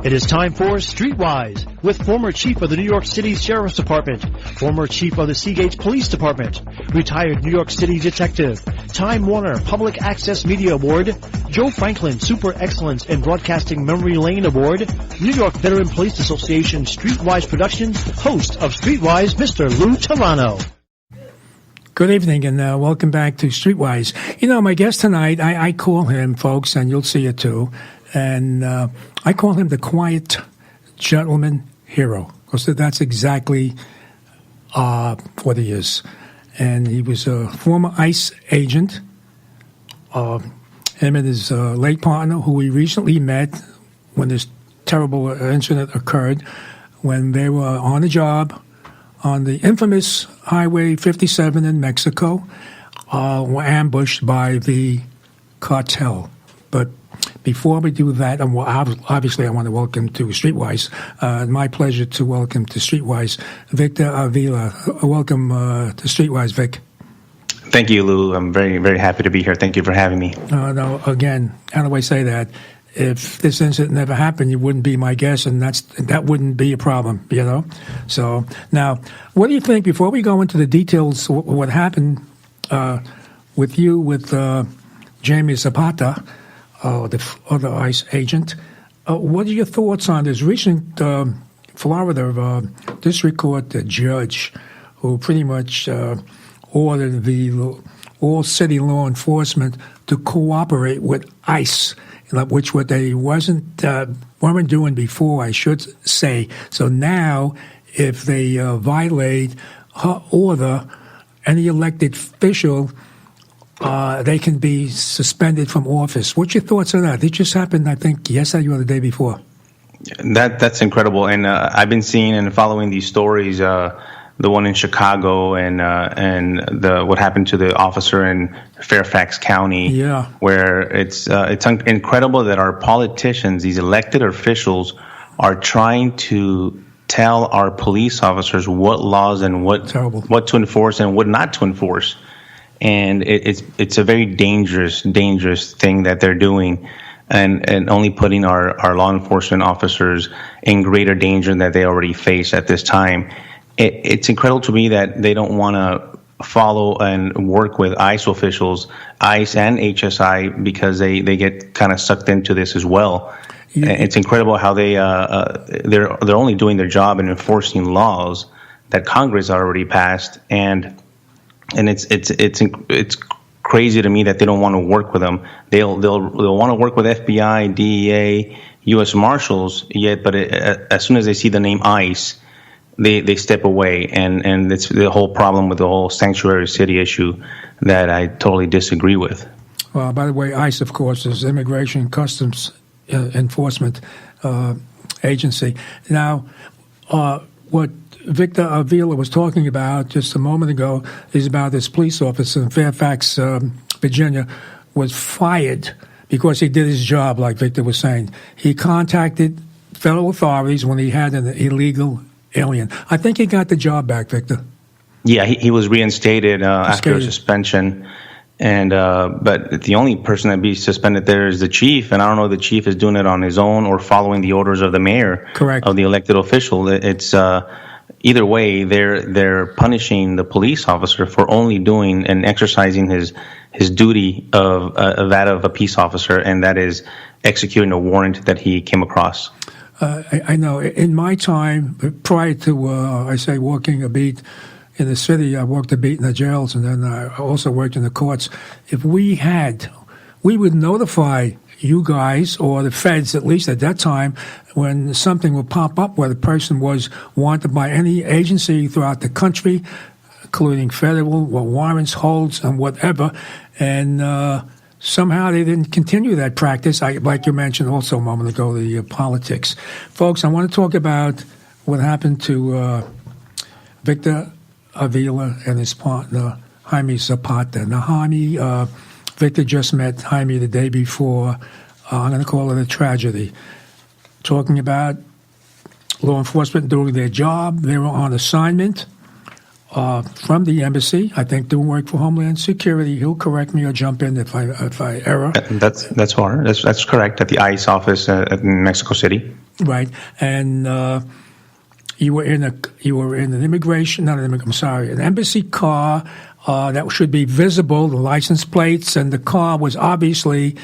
It is time for Streetwise with former chief of the New York City Sheriff's Department, former chief of the Seagate Police Department, retired New York City detective, Time Warner Public Access Media Award, Joe Franklin Super Excellence in Broadcasting Memory Lane Award, New York Veteran Police Association Streetwise Productions, host of Streetwise, Mr. Lou Telano. Good evening and welcome back to Streetwise. You know, my guest tonight, I call him, folks, and you'll see it too, and I call him the quiet gentleman hero, because that's exactly what he is. And he was a former ICE agent, him and his late partner, who we recently met when this terrible incident occurred, when they were on a job on the infamous Highway 57 in Mexico, were ambushed by the cartel. But before we do that, and obviously I want to welcome to Streetwise, my pleasure to welcome to Streetwise, Victor Avila. Welcome to Streetwise, Vic. Thank you, Lou. I'm very, very happy to be here. Thank you for having me. No, again, how do I say that? If this incident never happened, you wouldn't be my guest, and that wouldn't be a problem, you know? So now, what do you think, before we go into the details, what happened with you, with Jamie Zapata, the other ICE agent, what are your thoughts on this recent Florida district court judge who pretty much ordered all city law enforcement to cooperate with ICE, which what they weren't doing before, I should say. So now, if they violate her order, any elected official, they can be suspended from office. What's your thoughts on that? It just happened, I think, yesterday or the day before. That's incredible, and I've been seeing and following these stories. The one in Chicago and what happened to the officer in Fairfax County, where it's incredible that our politicians, these elected officials, are trying to tell our police officers what laws and what to enforce and what not to enforce. And it's a very dangerous thing that they're doing, and only putting our law enforcement officers in greater danger than they already face at this time. It's incredible to me that they don't want to follow and work with ICE officials, ICE and HSI, because they get kind of sucked into this as well. It's incredible how they're only doing their job and enforcing laws that Congress already passed, and it's crazy to me that they don't want to work with them. They'll want to work with FBI, DEA, U.S. Marshals, but as soon as they see the name ICE, they step away, and it's the whole problem with the whole sanctuary city issue that I totally disagree with. Well, by the way, ICE, of course, is Immigration Customs Enforcement Agency. Now, what Victor Avila was talking about just a moment ago is about this police officer in Fairfax, Virginia, was fired because he did his job, like Victor was saying. He contacted federal authorities when he had an illegal alien. I think he got the job back, Victor. Yeah, he was reinstated after a suspension, and but the only person that be suspended there is the chief, and I don't know if the chief is doing it on his own or following the orders of the mayor, of the elected official. It's either way, they're punishing the police officer for only doing and exercising his duty of that of a peace officer, and that is executing a warrant that he came across. I know. In my time, prior to, working a beat in the city, I worked a beat in the jails, and then I also worked in the courts. If we would notify you guys, or the feds, at least at that time, when something would pop up where the person was wanted by any agency throughout the country, including federal, warrants, holds, and whatever, and somehow they didn't continue that practice. Like you mentioned also a moment ago, the politics. Folks, I want to talk about what happened to Victor Avila and his partner, Jaime Zapata. Now, Victor just met Jaime the day before. I'm going to call it a tragedy. Talking about law enforcement doing their job. They were on assignment. from the embassy, I think doing work for Homeland Security. He'll correct me or jump in if I err. That's hard. That's correct. At the ICE office in Mexico City. Right, and you were in an embassy car that should be visible, the license plates, and the car was obviously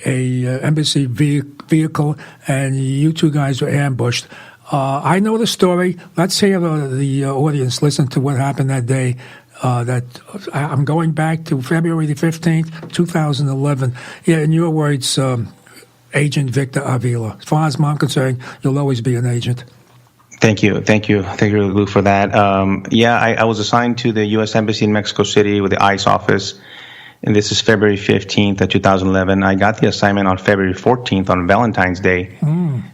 a embassy vehicle, and you two guys were ambushed. I know the story. Let's hear the audience listen to what happened that day. I'm going back to February the 15th, 2011. Yeah, in your words, Agent Victor Avila. As far as I'm concerned, you'll always be an agent. Thank you, Lou, for that. I was assigned to the U.S. Embassy in Mexico City with the ICE office, and this is February 15th, 2011. I got the assignment on February 14th on Valentine's Day.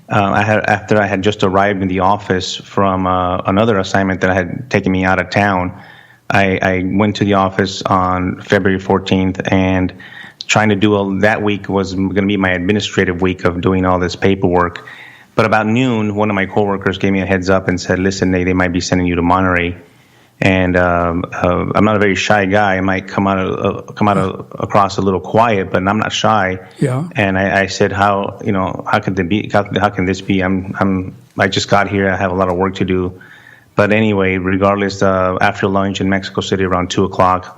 After I had just arrived in the office from another assignment that had taken me out of town, I went to the office on February 14th, and trying to do that week was going to be my administrative week of doing all this paperwork. But about noon, one of my coworkers gave me a heads up and said, "Listen, they might be sending you to Monterey." And I'm not a very shy guy. I might come across a little quiet, but I'm not shy. Yeah. And I said, how can this be? I just got here. I have a lot of work to do. But anyway, regardless, after lunch in Mexico City around 2:00,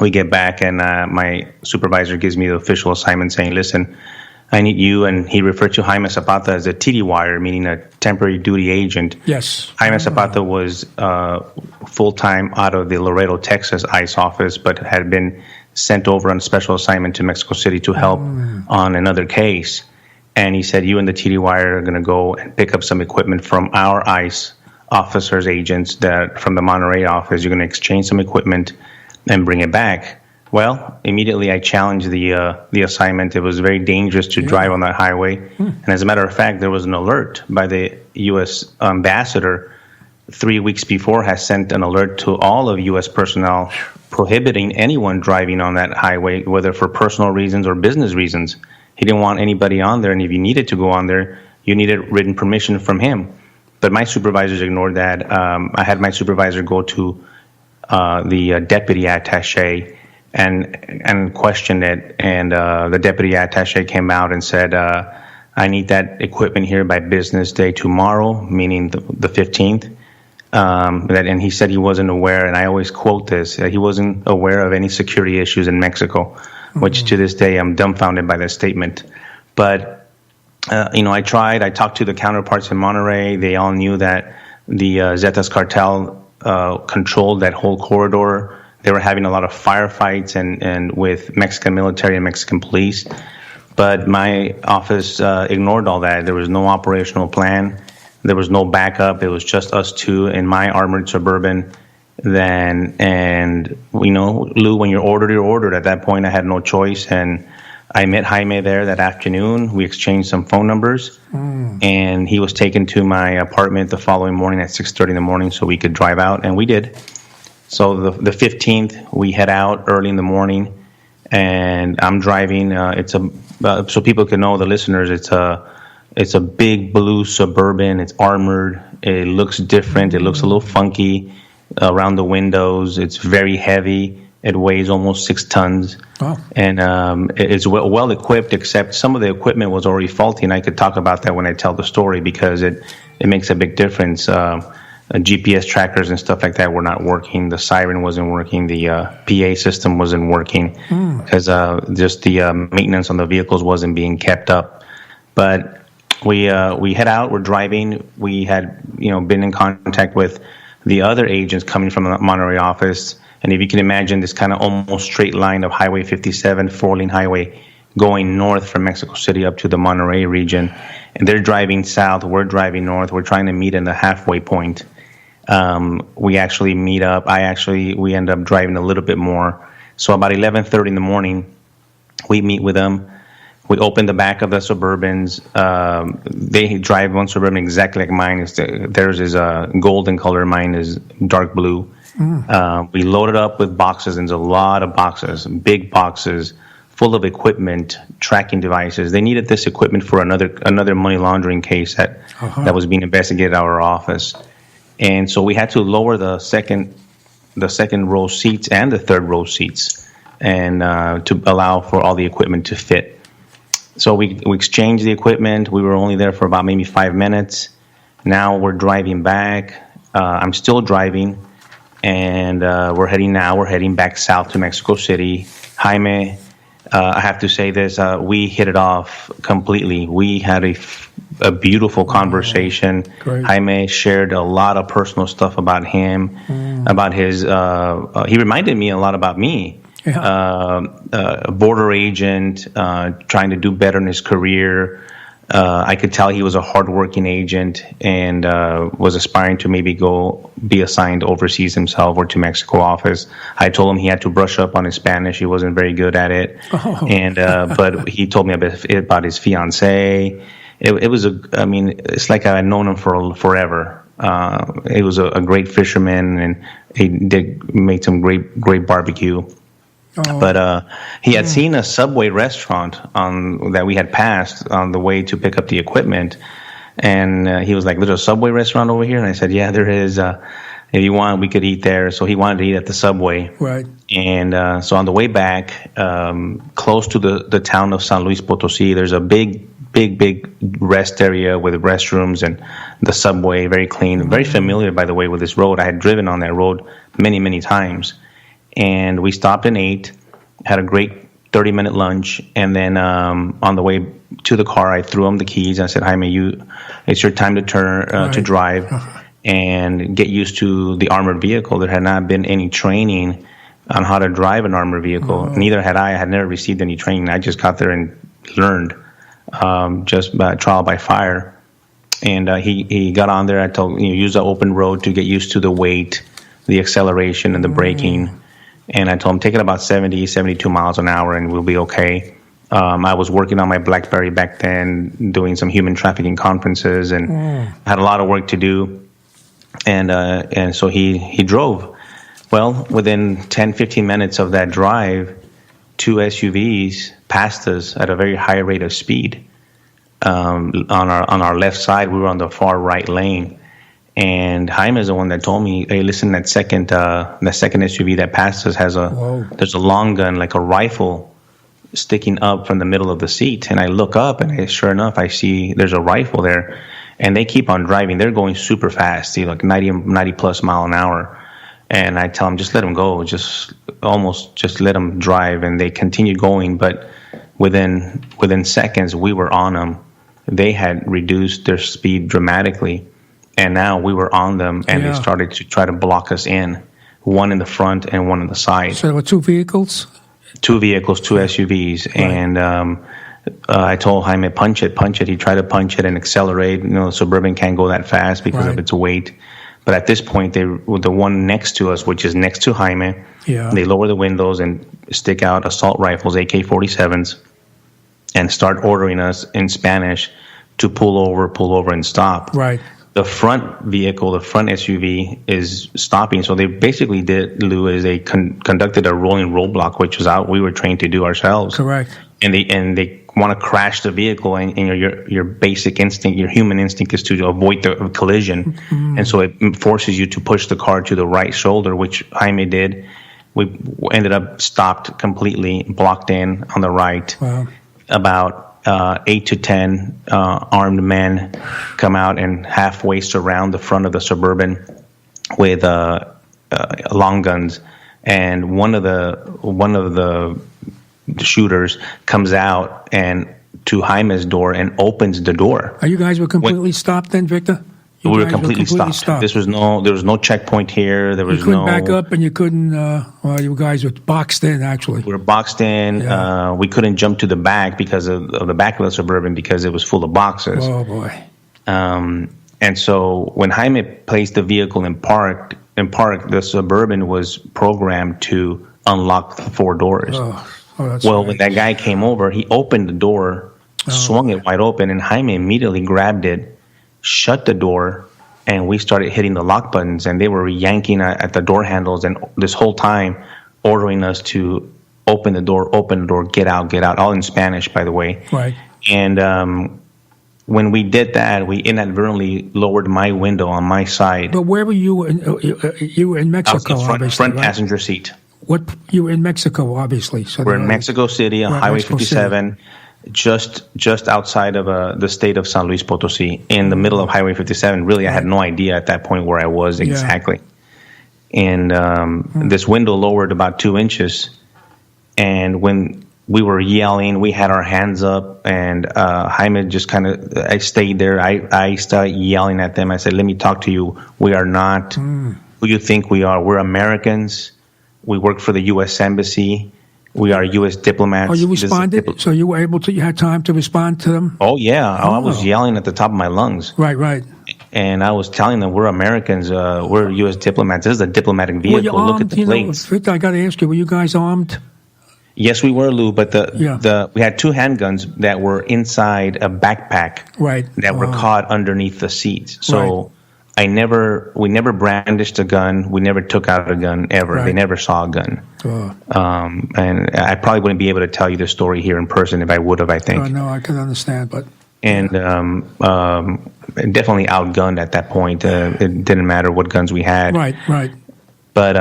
we get back, and my supervisor gives me the official assignment saying, "Listen, I need you," and he referred to Jaime Zapata as a TDY, meaning a temporary duty agent. Yes. Jaime Zapata was full-time out of the Laredo, Texas ICE office, but had been sent over on special assignment to Mexico City to help on another case. And he said, "You and the TDY are going to go and pick up some equipment from our ICE officers, agents, that from the Monterey office. You're going to exchange some equipment and bring it back." Well, immediately I challenged the assignment. It was very dangerous to drive on that highway. And as a matter of fact, there was an alert by the U.S. ambassador 3 weeks before, has sent an alert to all of U.S. personnel prohibiting anyone driving on that highway, whether for personal reasons or business reasons. He didn't want anybody on there, and if you needed to go on there, you needed written permission from him. But my supervisors ignored that. I had my supervisor go to the deputy attaché and questioned it, and the deputy attaché came out and said, "I need that equipment here by business day tomorrow," meaning the 15th. And he said he wasn't aware, and I always quote this, he wasn't aware of any security issues in Mexico, which to this day I'm dumbfounded by that statement. But I tried. I talked to the counterparts in Monterey. They all knew that the Zetas cartel controlled that whole corridor. They were having a lot of firefights and with Mexican military and Mexican police. But my office ignored all that. There was no operational plan. There was no backup. It was just us two in my armored Suburban then. And, Lou, when you're ordered. At that point, I had no choice. And I met Jaime there that afternoon. We exchanged some phone numbers. And he was taken to my apartment the following morning at 6:30 in the morning so we could drive out. And we did. So the 15th, we head out early in the morning, and I'm driving. So people can know, the listeners, it's a big blue Suburban. It's armored. It looks different. It looks a little funky around the windows. It's very heavy. It weighs almost 6 tons. Wow. And it's well equipped, except some of the equipment was already faulty, and I could talk about that when I tell the story because it makes a big difference. GPS trackers and stuff like that were not working. The siren wasn't working. The PA system wasn't working because just the maintenance on the vehicles wasn't being kept up. But we head out. We're driving. We had been in contact with the other agents coming from the Monterey office. And if you can imagine this kind of almost straight line of Highway 57, 4-lane highway, going north from Mexico City up to the Monterey region. And they're driving south. We're driving north. We're trying to meet in the halfway point. We actually meet up. We end up driving a little bit more. So about 11:30 in the morning, we meet with them. We open the back of the Suburbans. They drive one Suburban exactly like mine. Theirs is a golden color. Mine is dark blue. We loaded up with boxes, and there's a lot of boxes, big boxes, full of equipment, tracking devices. They needed this equipment for another money laundering case that was being investigated at our office. And so we had to lower the second the second row seats and the third row seats, and to allow for all the equipment to fit. So we exchanged the equipment. We were only there for about maybe 5 minutes. Now we're driving back. I'm still driving, and we're heading back south to Mexico City. Jaime, I have to say this, we hit it off completely. We had a beautiful conversation. Great. Jaime shared a lot of personal stuff about him, about his, he reminded me a lot about me. Yeah. A border agent, trying to do better in his career. I could tell he was a hardworking agent and was aspiring to maybe go be assigned overseas himself or to Mexico office. I told him he had to brush up on his Spanish. He wasn't very good at it. Oh. And but he told me about his fiancée. It was it's like I had known him for forever. He was a great fisherman, and he made some great barbecue. Oh. But he had seen a Subway restaurant that we had passed on the way to pick up the equipment, and he was like, "There's a Subway restaurant over here," and I said, "Yeah, there is. If you want, we could eat there." So he wanted to eat at the Subway, right? And so on the way back, close to the town of San Luis Potosí, there's a big rest area with restrooms and the Subway, very clean, very familiar, by the way, with this road. I had driven on that road many times. And we stopped and ate, had a great 30-minute lunch, and then on the way to the car, I threw him the keys. I said, "Jaime, it's your time to to drive and get used to the armored vehicle." There had not been any training on how to drive an armored vehicle. Neither had I. I had never received any training. I just got there and learned just by trial by fire. And he got on there. I told use the open road to get used to the weight, the acceleration, and the braking. And I told him, take it about 70, 72 miles an hour, and we'll be okay. I was working on my BlackBerry back then, doing some human trafficking conferences, and had a lot of work to do. And so he drove. Well, within 10, 15 minutes of that drive, 2 SUVs passed us at a very high rate of speed. On our left side, we were on the far right lane. And Jaime is the one that told me, "Hey, listen, that second SUV that passed us there's a long gun, like a rifle, sticking up from the middle of the seat." And I look up, and sure enough, I see there's a rifle there. And they keep on driving. They're going super fast, like 90 plus mile an hour. And I tell them, just let them go, just let them drive. And they continued going, but within seconds, we were on them. They had reduced their speed dramatically. And now we were on them, and they started to try to block us in, one in the front and one on the side. So there were 2 vehicles? 2 vehicles, 2 SUVs. Right. And I told Jaime, punch it. He tried to punch it and accelerate. The Suburban can't go that fast because of its weight. But at this point, the one next to us, which is next to Jaime, they lower the windows and stick out assault rifles, AK-47s, and start ordering us in Spanish to pull over and stop. Right. The front vehicle, the front SUV, is stopping. So they basically did, Lou, is they conducted a rolling roadblock, which was we were trained to do ourselves. Correct. And they want to crash the vehicle, and your basic instinct, your human instinct, is to avoid the collision. Mm-hmm. And so it forces you to push the car to the right shoulder, which Jaime did. We ended up stopped completely, blocked in on the right. Wow. About 8 to 10 armed men come out and halfway surround the front of the Suburban with long guns, and one of the shooters comes out and to Jaime's door and opens the door. You guys were completely stopped then, Victor? We were completely stopped. There was no checkpoint here. There was you couldn't back up, and you couldn't. You guys were boxed in. Actually, we were boxed in. Yeah. We couldn't jump to the back because of the back of the Suburban because it was full of boxes. Oh boy! And so when Jaime placed the vehicle in park, the Suburban was programmed to unlock the 4 doors. When that guy came over, he opened the door, swung it wide open, and Jaime immediately grabbed it, shut the door, and we started hitting the lock buttons, and they were yanking at the door handles, and this whole time ordering us to open the door, get out, all in Spanish, by the way. Right. And when we did that, we inadvertently lowered my window on my side. But where were you? You were in Mexico, I was in the front right? passenger seat. You were in Mexico, obviously. So we're in Mexico City on Highway 57, just outside of the state of San Luis Potosí, in the middle of Highway 57. Really, I had no idea at that point where I was exactly. And this window lowered about 2 inches. And when we were yelling, we had our hands up, and Jaime just I stayed there. I started yelling at them. I said, let me talk to you. We are not who you think we are. We're Americans. We work for the U.S. Embassy. We are U.S. diplomats. Oh, you responded? So you were able to, you had time to respond to them? Oh, yeah. I was yelling at the top of my lungs. Right. And I was telling them, we're Americans. We're U.S. diplomats. This is a diplomatic vehicle. Were you armed? Look at the plates. Victor, I got to ask you, were you guys armed? Yes, we were, Lou, but we had 2 handguns that were inside a backpack that were caught underneath the seats. So we never brandished a gun. We never took out a gun ever. Right. They never saw a gun. And I probably wouldn't be able to tell you the story here in person if I would have, I think. No, I can understand, but... And definitely outgunned at that point. It didn't matter what guns we had. Right. But...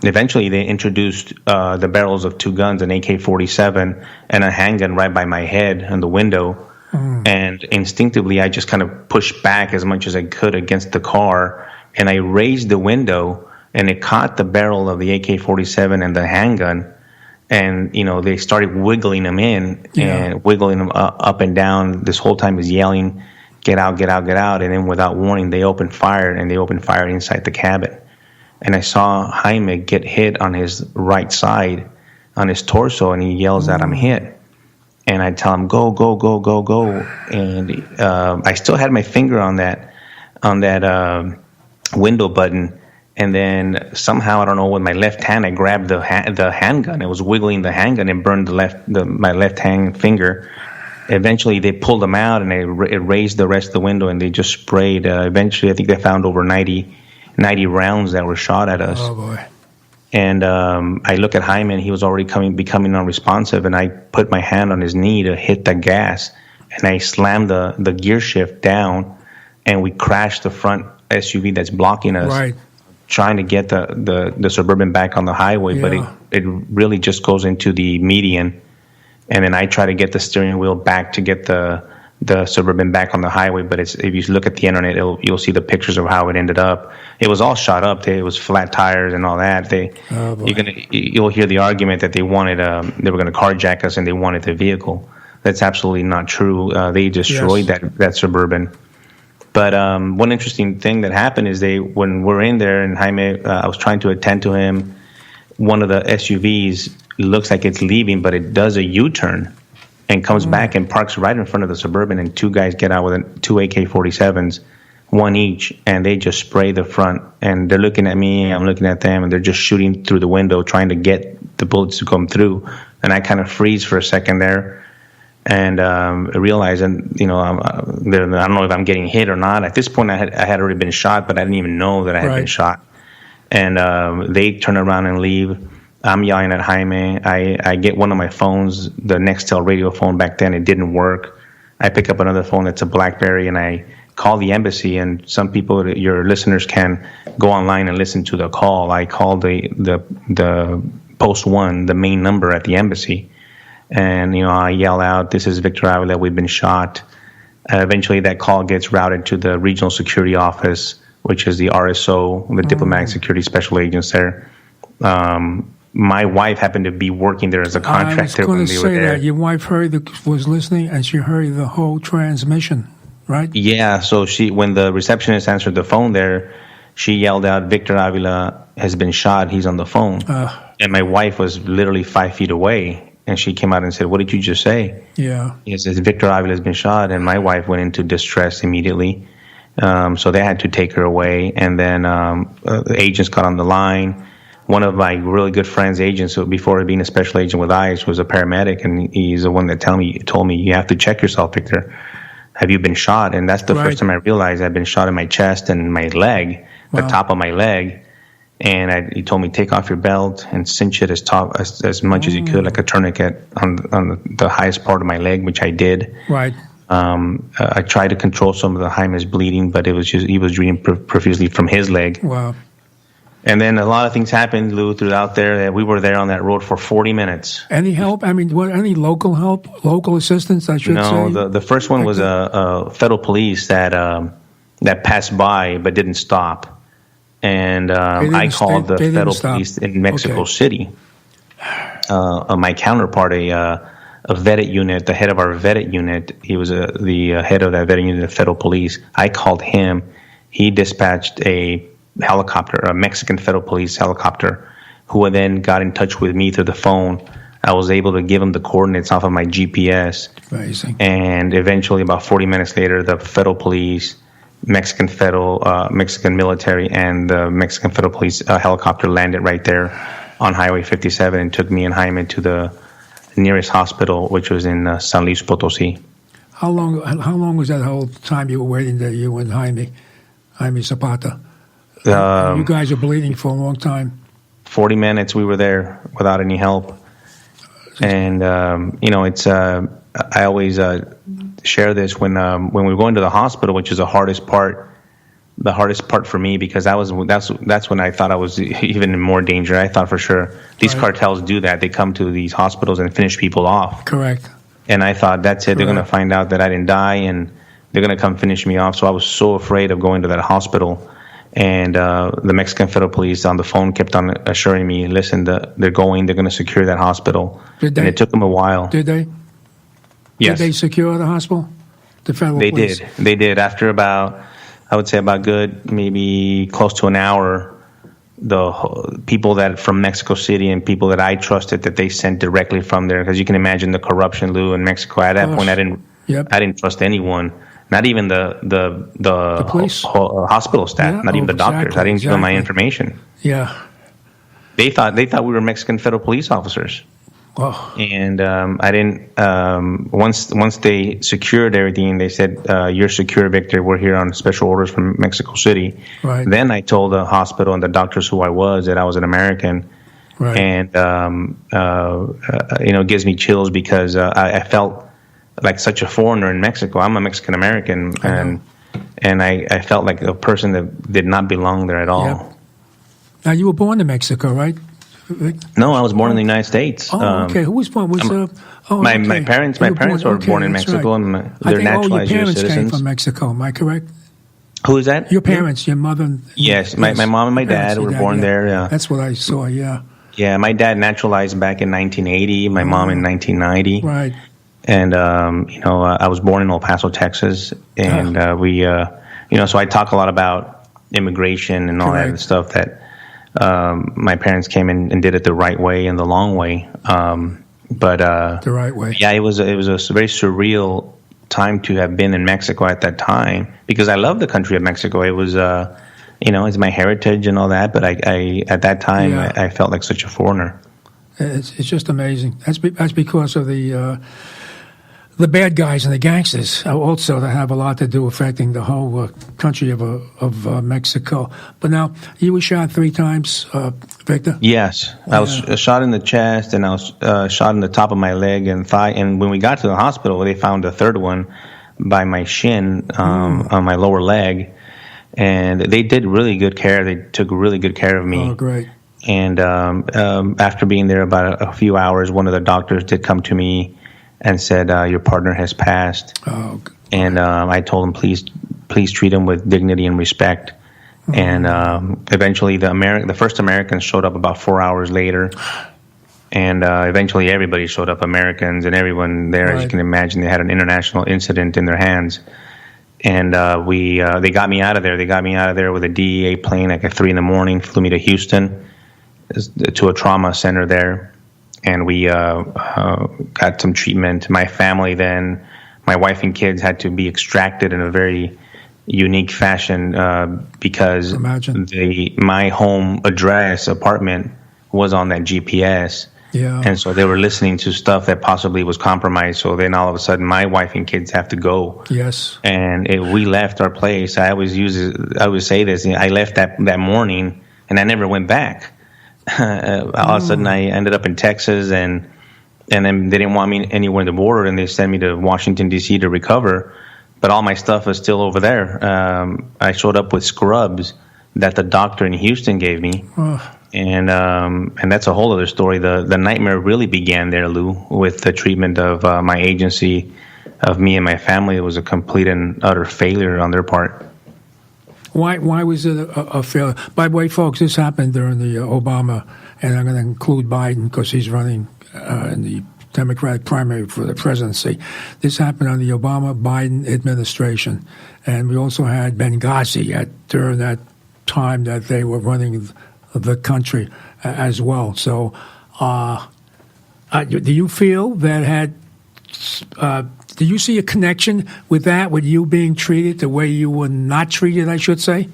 eventually, they introduced the barrels of 2 guns, an AK-47 and a handgun right by my head on the window. And instinctively, I just kind of pushed back as much as I could against the car. And I raised the window, and it caught the barrel of the AK-47 and the handgun. And, they started wiggling them in and wiggling them up and down. This whole time is yelling, get out, get out, get out. And then without warning, they opened fire, and they opened fire inside the cabin. And I saw Jaime get hit on his right side, on his torso, and he yells out, I'm hit. And I tell him, go, go, go, go, go. And I still had my finger on that window button. And then somehow, I don't know, with my left hand, I grabbed the handgun. It was wiggling the handgun and burned my left hand finger. Eventually, they pulled them out, and it raised the rest of the window, and they just sprayed. Eventually, I think they found over 90 rounds that were shot at us. Oh, boy. And I look at Jaime, and he was already becoming unresponsive, and I put my hand on his knee to hit the gas, and I slammed the gear shift down, and we crashed the front SUV that's blocking us, trying to get the Suburban back on the highway, but it really just goes into the median, and then I try to get the steering wheel back to get the Suburban back on the highway, but if you look at the internet, you'll see the pictures of how it ended up. It was all shot up. It was flat tires and all that. You'll hear the argument that they were going to carjack us and they wanted the vehicle. That's absolutely not true. They destroyed that Suburban. But one interesting thing that happened is when we're in there and Jaime, I was trying to attend to him. One of the SUVs looks like it's leaving, but it does a U-turn and comes back and parks right in front of the Suburban, and 2 guys get out with 2 AK-47s, 1 each, and they just spray the front. And they're looking at me, I'm looking at them, and they're just shooting through the window, trying to get the bullets to come through. And I kind of freeze for a second there, and I realize, I don't know if I'm getting hit or not. At this point, I had already been shot, but I didn't even know that I had been shot. And they turn around and leave. I'm yelling at Jaime. I get one of my phones, the Nextel radio phone back then. It didn't work. I pick up another phone that's a BlackBerry, and I call the embassy. And some people, your listeners, can go online and listen to the call. I called the post 1, the main number at the embassy. And, I yell out, this is Victor Avila, we've been shot. Eventually, that call gets routed to the regional security office, which is the RSO, the Diplomatic Security Special Agents there. My wife happened to be working there as a contractor when they were there. I was going to say that. Your wife was listening, and she heard the whole transmission, right? Yeah, so when the receptionist answered the phone there, she yelled out, Victor Avila has been shot, he's on the phone. And my wife was literally 5 feet away, and she came out and said, what did you just say? Yeah. He says, Victor Avila has been shot, and my wife went into distress immediately. So they had to take her away, and then the agents got on the line. One of my really good friends, agents, so before being a special agent with ICE, was a paramedic, and he's the one that told me, you have to check yourself, Victor. Have you been shot? And that's the first time I realized I'd been shot in my chest and my leg, the top of my leg. And he told me, take off your belt and cinch it as much as you could, like a tourniquet on the highest part of my leg, which I did. Right. I tried to control some of the Jaime's bleeding, but it was just he was bleeding profusely from his leg. Wow. And then a lot of things happened, Lou, throughout there. We were there on that road for 40 minutes. Any help? I mean, any local help, local assistance, I should say? No, the first one was a federal police that passed by but didn't stop. And I called the federal police in Mexico City. My counterpart, a vetted unit, the head of our vetted unit, he was the head of that vetted unit of federal police. I called him. He dispatched a helicopter, a Mexican federal police helicopter, who then got in touch with me through the phone. I was able to give him the coordinates off of my GPS. Amazing. And eventually, about 40 minutes later, the federal police, Mexican military, and the Mexican federal police helicopter landed right there on Highway 57 and took me and Jaime to the nearest hospital, which was in San Luis Potosí. How long was that whole time you were waiting there, you and Jaime Zapata? You guys are bleeding for a long time. 40 minutes we were there without any help. And, it's I always share this when we go into the hospital, which is the hardest part for me, because that's when I thought I was even in more danger. I thought for sure these cartels do that. They come to these hospitals and finish people off. Correct. And I thought, that's it. Correct. They're going to find out that I didn't die, and they're going to come finish me off. So I was so afraid of going to that hospital. And the Mexican federal police on the phone kept on assuring me, listen, they're going to secure that hospital. And it took them a while. Did they? Yes. Did they secure the hospital? The federal police? They did. After about good, maybe close to an hour, the people that from Mexico City and people that I trusted that they sent directly from there, because you can imagine the corruption, Lou, in Mexico. At that point, I didn't trust anyone. Not even the police? Hospital staff, not even the doctors. I didn't give them my information. Yeah. They thought we were Mexican federal police officers. Oh. And I didn't. Once they secured everything, they said, "You're secure, Victor. We're here on special orders from Mexico City." Right. Then I told the hospital and the doctors who I was, that I was an American. Right. And it gives me chills because I felt like such a foreigner in Mexico. I'm a Mexican American, and I felt like a person that did not belong there at all. Yep. Now, you were born in Mexico, right? No, I was born in the United States. Oh, okay. Who was born? My parents were born in Mexico, right. and they're naturalized your U.S. parents citizens. Came from Mexico. Am I correct? Who is that? Your parents, your mother. Yes, my mom and my dad were born there. Yeah. That's what I saw. Yeah. Yeah, my dad naturalized back in 1980. My mom in 1990. Right. And I was born in El Paso, Texas, and so I talk a lot about immigration and all that stuff that. My parents came in and did it the right way and the long way. The right way. Yeah, it was a very surreal time to have been in Mexico at that time, because I love the country of Mexico. It was, it's my heritage and all that. But I at that time, I felt like such a foreigner. It's just amazing. That's because of the bad guys and the gangsters also that have a lot to do affecting the whole country of Mexico. But now, you were shot 3 times, Victor? Yes. I was shot in the chest, and I was shot in the top of my leg and thigh. And when we got to the hospital, they found a third one by my shin on my lower leg. And they did really good care. They took really good care of me. Oh, great. And after being there about a few hours, one of the doctors did come to me and said, your partner has passed. Oh. And I told him, please treat him with dignity and respect. Mm-hmm. And eventually the first Americans showed up about 4 hours later. And eventually everybody showed up, Americans and everyone there. Right. As you can imagine, they had an international incident in their hands. And they got me out of there. They got me out of there with a DEA plane like at 3 a.m, flew me to Houston, to a trauma center there. And we got some treatment. My family then, my wife and kids had to be extracted in a very unique fashion because my home address, apartment, was on that GPS. Yeah. And so they were listening to stuff that possibly was compromised. So then all of a sudden my wife and kids have to go. Yes. And we left our place. I always say this. I left that morning and I never went back. All of a sudden I ended up in Texas, and and then they didn't want me anywhere in the border, and they sent me to Washington, D.C. to recover. But all my stuff is still over there. I showed up with scrubs that the doctor in Houston gave me. And that's a whole other story. The nightmare really began there, Lou, with the treatment of my agency, of me and my family. It was a complete and utter failure on their part. Why was it a failure? By the way, folks, this happened during the Obama, and I'm going to include Biden because he's running in the Democratic primary for the presidency. This happened on the Obama-Biden administration. And we also had Benghazi during that time that they were running the country as well. So do you feel that do you see a connection with that, with you being treated the way you were not treated, I should say?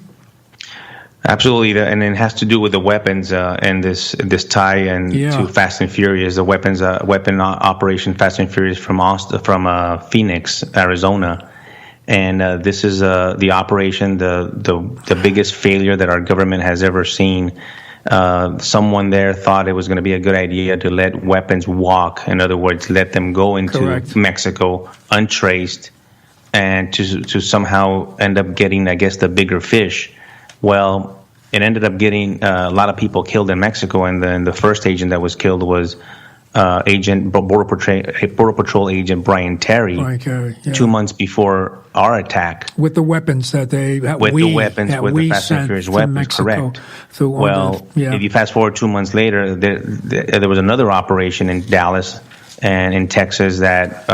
Absolutely, and it has to do with the weapons and this tie to Fast and Furious, the weapon operation Fast and Furious from Phoenix, Arizona, and this is the operation, the biggest failure that our government has ever seen. Someone there thought it was going to be a good idea to let weapons walk. In other words, let them go into Mexico untraced, and to somehow end up getting, I guess, the bigger fish. Well, it ended up getting a lot of people killed in Mexico, and then the first agent that was killed was Border Patrol agent Brian Terry. 2 months before our attack, with the weapons with the Fast and Furious weapons, correct? If you fast forward 2 months later, there was another operation in Dallas and in Texas that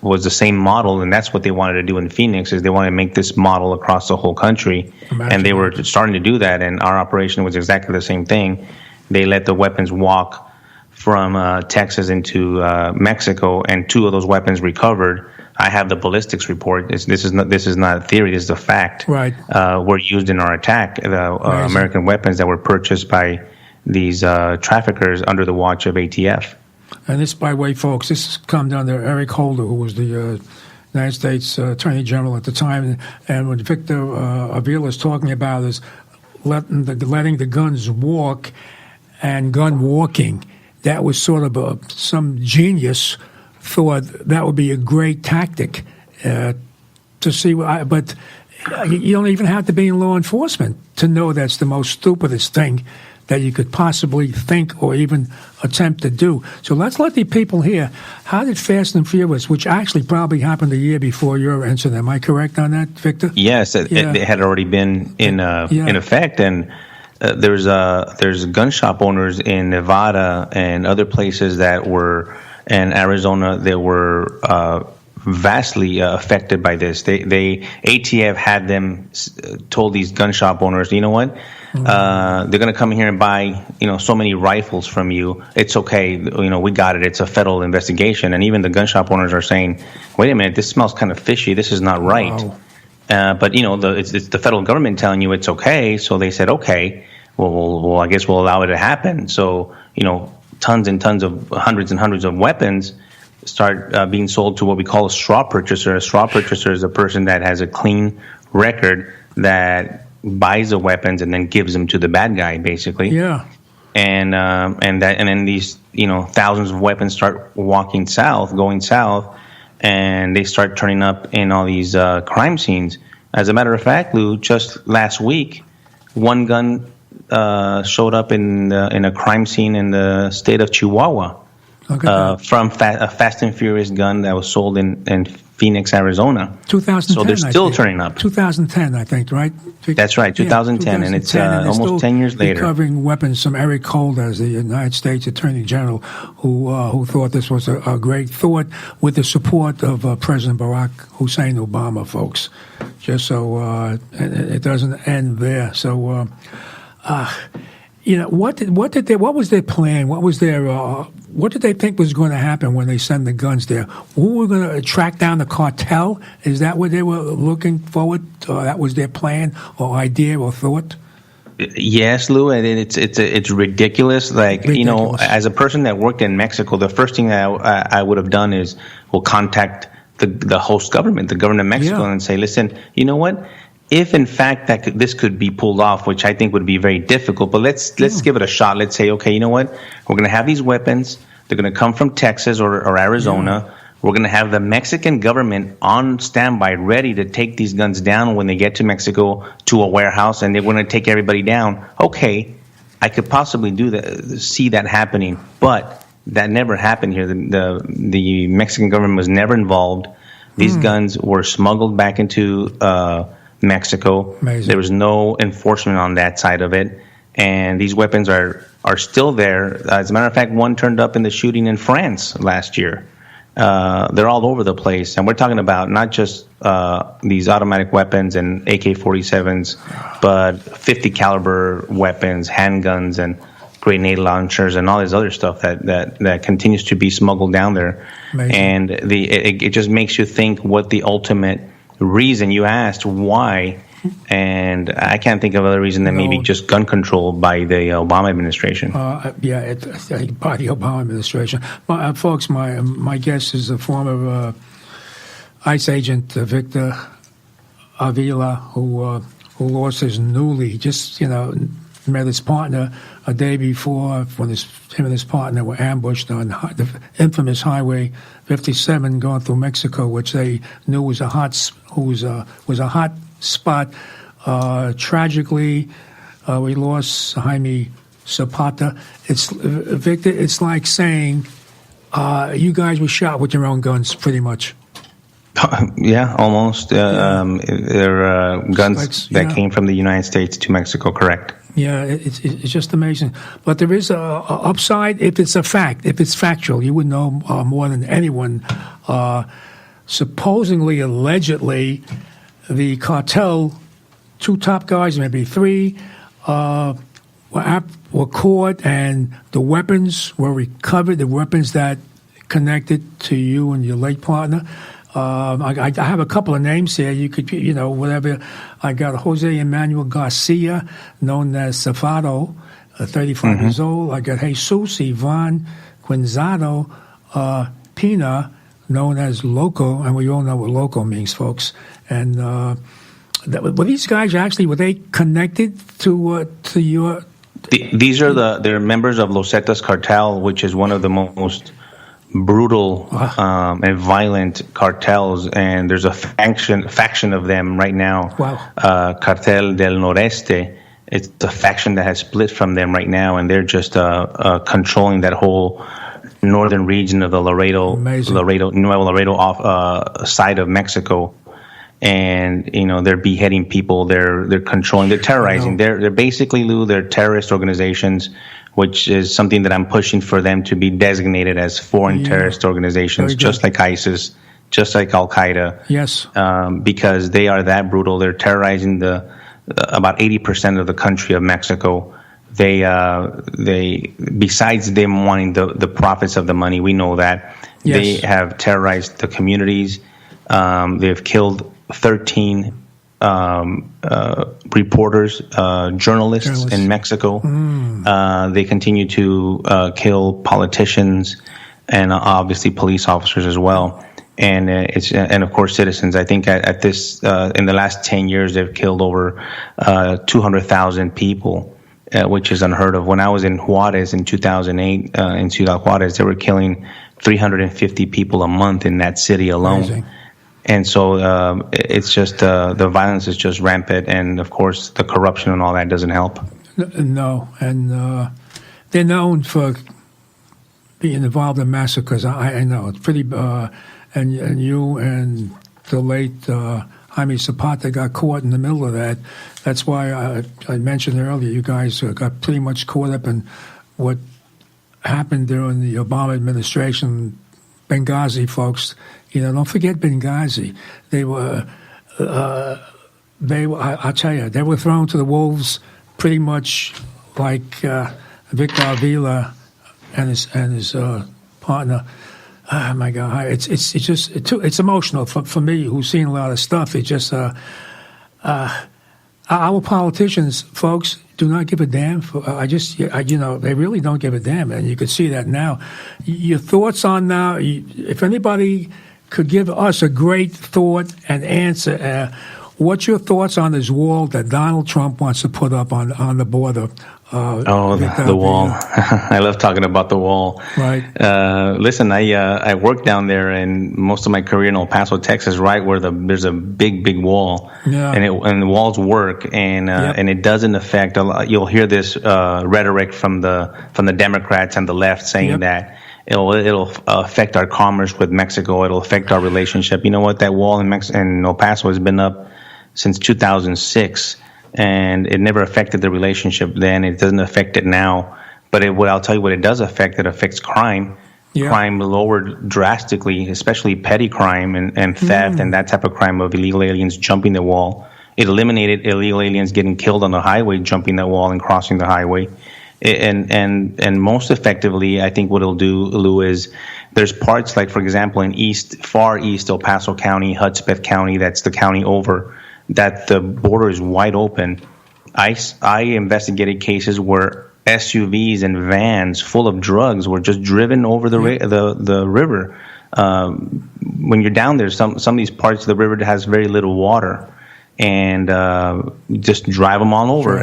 was the same model, and that's what they wanted to do in Phoenix. Is they wanted to make this model across the whole country, and they were starting to do that. And our operation was exactly the same thing. They let the weapons walk from Texas into Mexico, and 2 of those weapons recovered. I have the ballistics report. This is not a theory. This is a fact. Right. Were used in our attack. The American weapons that were purchased by these traffickers under the watch of ATF. And this, by the way, folks, this has come down to Eric Holder, who was the United States Attorney General at the time. And what Victor Avila is talking about is letting the guns walk and gun walking. That was sort of some genius thought that would be a great tactic to see. But you don't even have to be in law enforcement to know that's the most stupidest thing that you could possibly think or even attempt to do. So let's let the people hear. How did Fast and Furious, which actually probably happened a year before your incident, am I correct on that, Victor? Yes, it had already been in effect, and there's gun shop owners in Nevada and other places that were, and Arizona, that were vastly affected by this. ATF had them told these gun shop owners, you know what? They're going to come here and buy, so many rifles from you. It's okay. We got it. It's a federal investigation. And even the gun shop owners are saying, wait a minute, this smells kind of fishy. This is not right. Wow. But, it's the federal government telling you it's okay. So they said, okay, well, I guess we'll allow it to happen. So, tons and tons of hundreds and hundreds of weapons start being sold to what we call a straw purchaser. A straw purchaser is a person that has a clean record that buys the weapons and then gives them to the bad guy, basically. Yeah. And then these thousands of weapons start going south, and they start turning up in all these crime scenes. As a matter of fact, Lou, just last week, one gun showed up in a crime scene in the state of Chihuahua. From a Fast and Furious gun that was sold in Phoenix, Arizona. 2010. So they're still turning up. 2010, I think, right? That's right, 2010, and it's almost 10 years later. Recovering weapons from Eric Holder, as the United States Attorney General, who thought this was a great thought, with the support of President Barack Hussein Obama, folks. Just so it doesn't end there. So, what was their plan? What did they think was going to happen when they send the guns there? Who were going to track down the cartel? Is that what they were looking forward to? That was their plan or idea or thought? Yes, Lou, and it's ridiculous. As a person that worked in Mexico, the first thing that I would have done is contact the host government, the government of Mexico, and say, listen, you know what? If in fact this could be pulled off, which I think would be very difficult, but let's give it a shot. Let's say, okay, you know what? We're going to have these weapons. They're going to come from Texas or Arizona. Yeah. We're going to have the Mexican government on standby, ready to take these guns down when they get to Mexico to a warehouse, and they're going to take everybody down. Okay, I could possibly see that happening, but that never happened here. The Mexican government was never involved. These guns were smuggled back into Mexico. Amazing. There was no enforcement on that side of it, and these weapons are still there. As a matter of fact, one turned up in the shooting in France last year. They're all over the place, and we're talking about not just these automatic weapons and AK-47s, but 50 caliber weapons, handguns, and grenade launchers, and all this other stuff that continues to be smuggled down there. Amazing. And it just makes you think what the ultimate reason. You asked why, and I can't think of other reason than maybe just gun control by the Obama administration. By the Obama administration. Folks, my guest is a former ICE agent, Victor Avila, who lost his newly, met his partner a day before when him and his partner were ambushed on the infamous Highway 57 going through Mexico, which they knew was a hot spot. Tragically, we lost Jaime Zapata. Victor, it's like saying you guys were shot with your own guns, pretty much. Yeah, almost. They're guns that came from the United States to Mexico, correct? Yeah, it's just amazing. But there is a upside if it's a fact, if it's factual. You would know more than anyone. Supposedly, allegedly, the cartel, 2 top guys, maybe 3, were caught, and the weapons were recovered, the weapons that connected to you and your late partner. I have a couple of names here. You could, whatever. I got Jose Emmanuel Garcia, known as Zafado, 35 years old. I got Jesus Ivan Quinzado Pina, known as Loco, and we all know what Loco means, folks. And were these guys were they connected to your? These are they're members of Los Zetas cartel, which is one of the most brutal and violent cartels, and there's a faction of them right now. Wow. Cartel del Noreste. It's a faction that has split from them right now, and they're just controlling that whole northern region of the Nuevo Laredo side of Mexico. And they're beheading people. They're controlling. They're terrorizing. They're basically, Lou, they're terrorist organizations, which is something that I'm pushing for them to be designated as foreign terrorist organizations, just like ISIS, just like Al Qaeda. Yes. Because they are that brutal. They're terrorizing about 80% of the country of Mexico. They besides them wanting the profits of the money, we know that they have terrorized the communities. They've killed 13 reporters, journalists in Mexico. They continue to kill politicians and obviously police officers as well, and of course citizens. I think at this in the last 10 years they've killed over 200,000 people, which is unheard of. When I was in Juarez in 2008, in Ciudad Juarez, they were killing 350 people a month in that city alone. Amazing. And so it's just the violence is just rampant, and of course the corruption and all that doesn't help. No, and they're known for being involved in massacres. I know it's pretty. And you and the late Jaime Zapata got caught in the middle of that. That's why I mentioned earlier. You guys got pretty much caught up in what happened during the Obama administration. Benghazi, folks. Don't forget Benghazi. They were, I'll tell you, they were thrown to the wolves pretty much like Victor Avila and his partner. Oh my God, it's emotional for me, who's seen a lot of stuff. It's just our politicians, folks, do not give a damn. They really don't give a damn, and you could see that now. Your thoughts on now? If anybody could give us a great thought and answer, what's your thoughts on this wall that Donald Trump wants to put up on the border The wall. I love talking about the wall. Right. Listen, I worked down there, and most of my career in El Paso, Texas, right where there's a big wall, and the walls work, and it doesn't affect a lot. You'll hear this rhetoric from the Democrats and the left saying that it'll affect our commerce with Mexico. It'll affect our relationship. You know what? That wall in El Paso has been up since 2006. And it never affected the relationship then. It doesn't affect it now. But I'll tell you what it does affect. It affects crime. Yeah. Crime lowered drastically, especially petty crime and theft and that type of crime of illegal aliens jumping the wall. It eliminated illegal aliens getting killed on the highway, jumping that wall and crossing the highway. And most effectively, I think what it'll do, Lou, is there's parts like, for example, in far east El Paso County, Hudspeth County, that's the county over, that the border is wide open. I investigated cases where SUVs and vans full of drugs were just driven over the river. When you're down there, some of these parts of the river has very little water, and just drive them all over.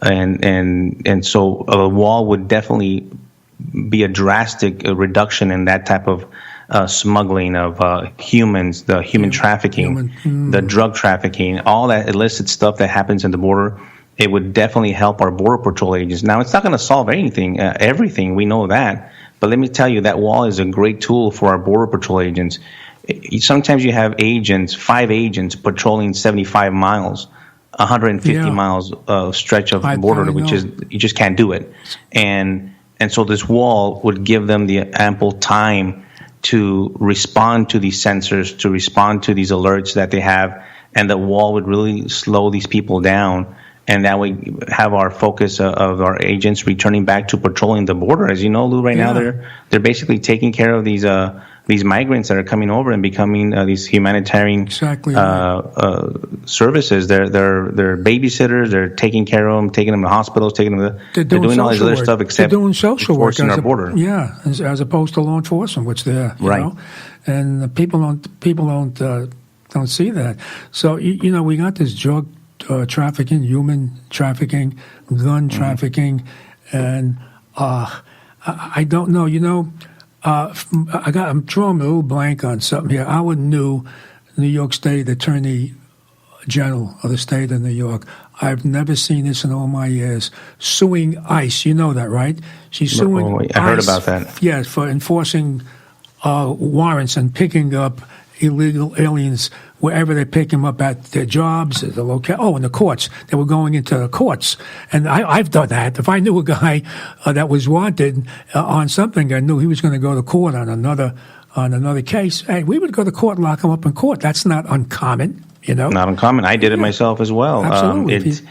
And so a wall would definitely be a drastic reduction in that type of smuggling of humans, the human trafficking, the drug trafficking, all that illicit stuff that happens in the border. It would definitely help our Border Patrol agents. Now, it's not going to solve everything. We know that. But let me tell you, that wall is a great tool for our Border Patrol agents. Sometimes you have 5 agents patrolling 75 miles, 150 miles stretch of border, you just can't do it. And so this wall would give them the ample time to respond to these sensors, to respond to these alerts that they have, and the wall would really slow these people down, and that way have our focus of our agents returning back to patrolling the border. As you know, Lou, right now they're basically taking care of these migrants that are coming over and becoming these humanitarian services. They're babysitters. They're taking care of them, taking them to hospitals, taking them. They're doing all this other stuff except they're doing social work our border. Yeah, as opposed to law enforcement, which they're know? And people don't see that. So we got this drug trafficking, human trafficking, gun trafficking, and I don't know. I'm drawing a little blank on something here. Our new New York State Attorney General of the state of New York, I've never seen this in all my years, suing ICE. You know that, right? She's suing ICE. I heard about that. Yes, for enforcing warrants and picking up illegal aliens wherever they pick them up at their jobs, at the in the courts. They were going into the courts. And I've done that. If I knew a guy that was wanted on something, I knew he was going to go to court on another case. Hey, we would go to court and lock him up in court. That's not uncommon. Not uncommon. I did it myself as well. Absolutely. It's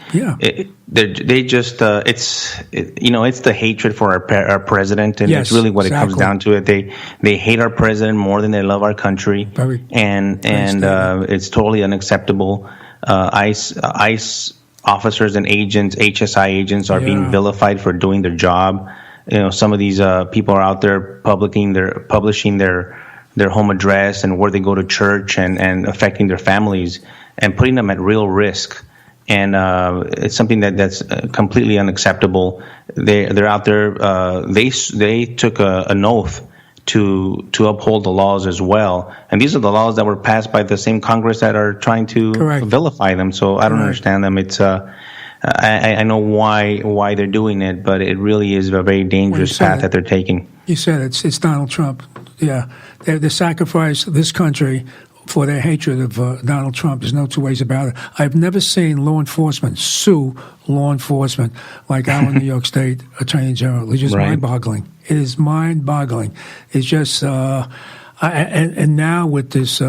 the hatred for our president, and it's really what it comes down to. They hate our president more than they love our country, and it's totally unacceptable. ICE officers and agents, HSI agents, are being vilified for doing their job. Some of these people are out there publishing their home address and where they go to church, and affecting their families and putting them at real risk. And it's something that's completely unacceptable. They're out there. They took an oath to uphold the laws as well. And these are the laws that were passed by the same Congress that are trying to vilify them. So I don't understand them. It's I know why they're doing it, but it really is a very dangerous path that they're taking. You said it's Donald Trump. Yeah, they sacrificed this country for their hatred of Donald Trump. There's no two ways about it. I've never seen law enforcement sue law enforcement like our New York State Attorney General. It's just mind-boggling. It is mind-boggling. It's just and now with this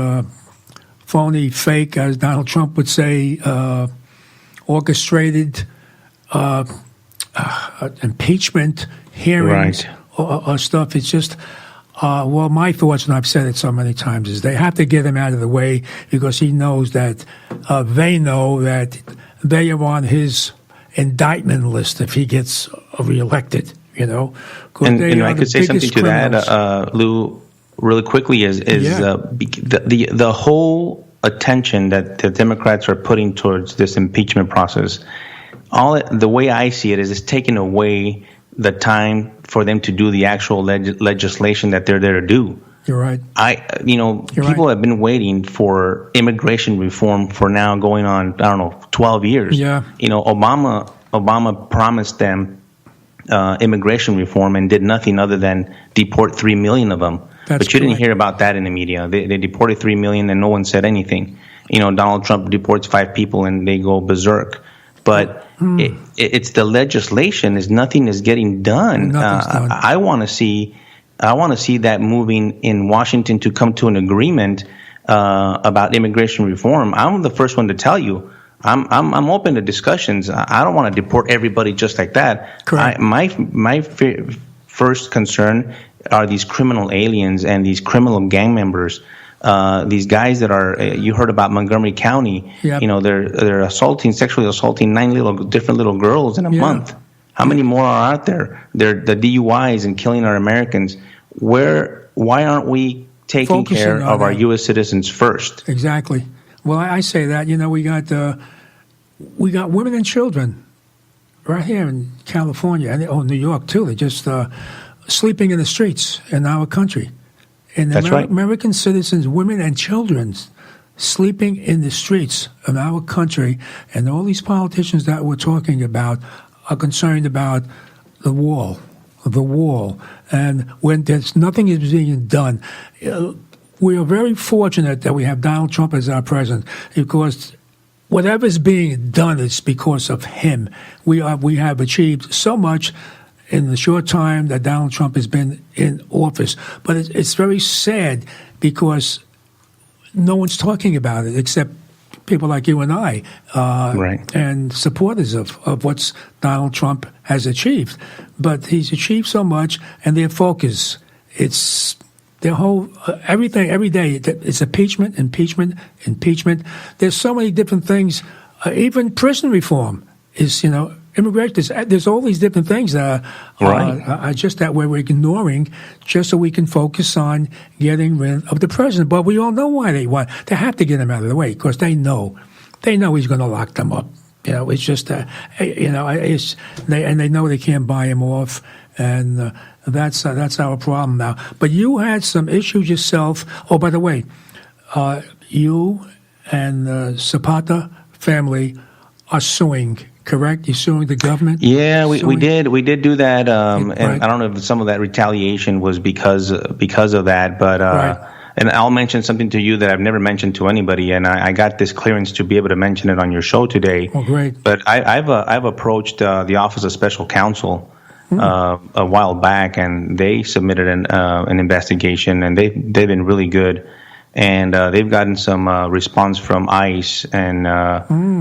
phony, fake, as Donald Trump would say, orchestrated impeachment hearings or stuff. It's just, my thoughts, and I've said it so many times, is they have to get him out of the way because he knows that they know that they are on his indictment list if he gets reelected, And I could say something to that, Lou, really quickly, is the whole attention that the Democrats are putting towards this impeachment process the way I see it is it's taking away the time for them to do the actual legislation that they're there to do. You're right. People have been waiting for immigration reform for now going on, 12 years. Yeah. Obama promised them immigration reform and did nothing other than deport 3 million of them. But you didn't hear about that in the media. They deported 3 million and no one said anything. Donald Trump deports 5 people and they go berserk. But it's the legislation. Nothing is getting done. Nothing's done. I want to see that moving in Washington to come to an agreement about immigration reform. I'm the first one to tell you. I'm open to discussions. I don't want to deport everybody just like that. Correct. My first concern are these criminal aliens and these criminal gang members. These guys that are, you heard about Montgomery County. Yep. They're sexually assaulting 9 different little girls in a month. How many more are out there? They're the DUIs and killing our Americans. Why aren't we taking care of our U.S. citizens first? Exactly. Well, I say that, we got women and children right here in California and New York too. They're just sleeping in the streets in our country. And That's right. American citizens, women and children, sleeping in the streets of our country, and all these politicians that we're talking about are concerned about the wall, and when there's nothing is being done. We are very fortunate that we have Donald Trump as our president, because whatever's being done is because of him. We have achieved so much in the short time that Donald Trump has been in office. But it's very sad because no one's talking about it except people like you and I, right, and supporters of what Donald Trump has achieved. But he's achieved so much, and their focus, it's their whole, everything, every day, it's impeachment. There's so many different things, even prison reform is, immigration, there's all these different things that are just that we're ignoring just so we can focus on getting rid of the president. But we all know why they have to get him out of the way, because they know he's going to lock them up. It's just, they know they can't buy him off, and that's our problem now. But you had some issues yourself. Oh, by the way, you and the Zapata family are suing. Correct? You're suing the government? Yeah, we did do that, and I don't know if some of that retaliation was because of that, but and I'll mention something to you that I've never mentioned to anybody, and I got this clearance to be able to mention it on your show today. Oh, great! But I've approached the Office of Special Counsel a while back, and they submitted an investigation, and they've been really good. And they've gotten some response from ICE and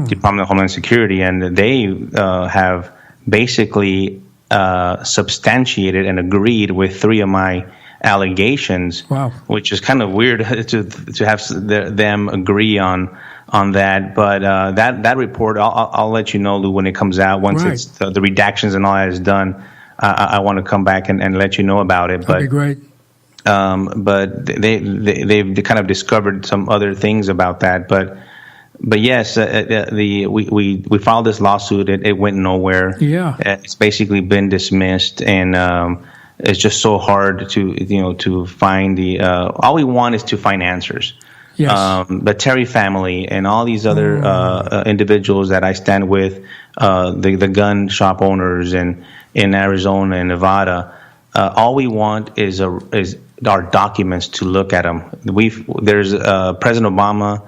Department of Homeland Security, and they have basically substantiated and agreed with 3 of my allegations. Wow. Which is kind of weird to have them agree on that. But that report, I'll let you know, Lou, when it comes out. Once it's the redactions and all that is done, I want to come back and let you know about it. That'd be great. But they've kind of discovered some other things about that. But yes, we filed this lawsuit. It went nowhere. Yeah, it's basically been dismissed, and it's just so hard to find the. All we want is to find answers. Yes. The Terry family and all these other individuals that I stand with, the gun shop owners in Arizona and Nevada. All we want is our documents to look at them. There's President Obama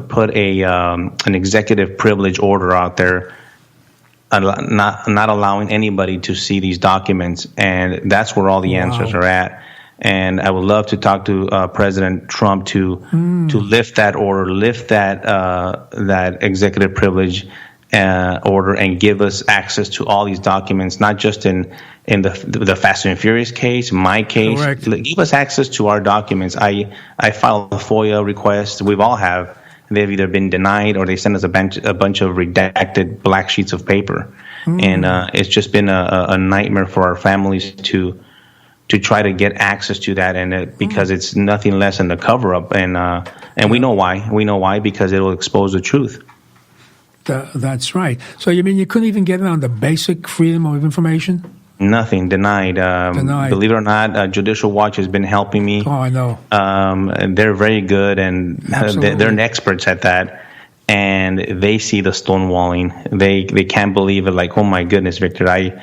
put an executive privilege order out there, not allowing anybody to see these documents, and that's where all the answers are at. And I would love to talk to President Trump to lift that order, lift that executive privilege order, and give us access to all these documents, not just in the Fast and Furious case, my case. Correct. Give us access to our documents. I filed a FOIA request. We've all have. They've either been denied or they send us a bunch of redacted black sheets of paper. And it's just been a nightmare for our families to try to get access to that, and because it's nothing less than the cover-up. And we know why. We know why, because it will expose the truth. That's right. So you mean you couldn't even get it on the basic freedom of information? Nothing, denied. Believe it or not, Judicial Watch has been helping me. Oh, I know. They're very good, and they're experts at that. And they see the stonewalling. They can't believe it. Like, oh my goodness, Victor,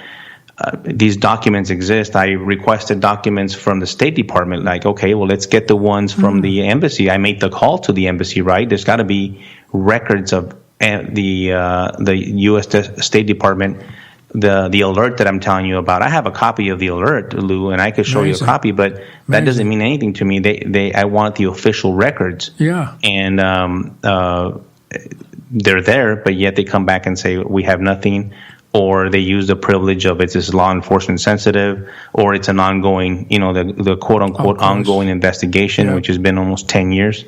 these documents exist. I requested documents from the State Department. Like, okay, well, let's get the ones from the embassy. I made the call to the embassy, right? There's got to be records of the U.S. State Department. The alert that I'm telling you about, I have a copy of the alert, Lou, and I could show you a copy, but that doesn't mean anything to me. I want the official records. Yeah. And they're there, but yet they come back and say, we have nothing, or they use the privilege of it's law enforcement sensitive, or it's an ongoing, the quote unquote ongoing investigation, which has been almost 10 years.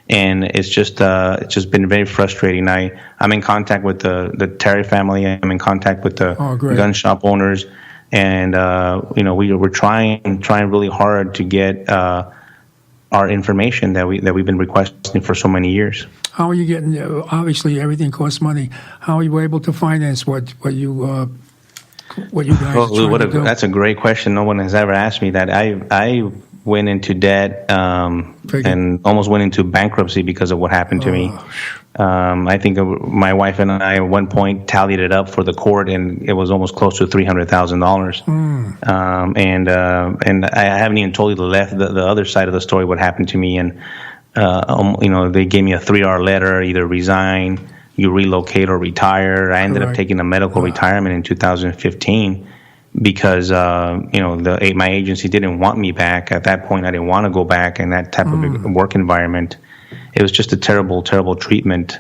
And it's just been very frustrating. I'm in contact with the Terry family. I'm in contact with the gun shop owners, and we're trying really hard to get our information that we've been requesting for so many years. How are you getting? Obviously, everything costs money. How are you able to finance what you guys are trying to do? That's a great question. No one has ever asked me that. I went into debt and almost went into bankruptcy because of what happened to me. I think my wife and I at one point tallied it up for the court, and it was almost close to $300,000. And I haven't even told you the other side of the story, what happened to me. And they gave me a 3R letter: either resign, you relocate, or retire. I ended up taking a medical retirement in 2015. Because my agency didn't want me back at that point. I didn't want to go back in that type of work environment. It was just a terrible, terrible treatment,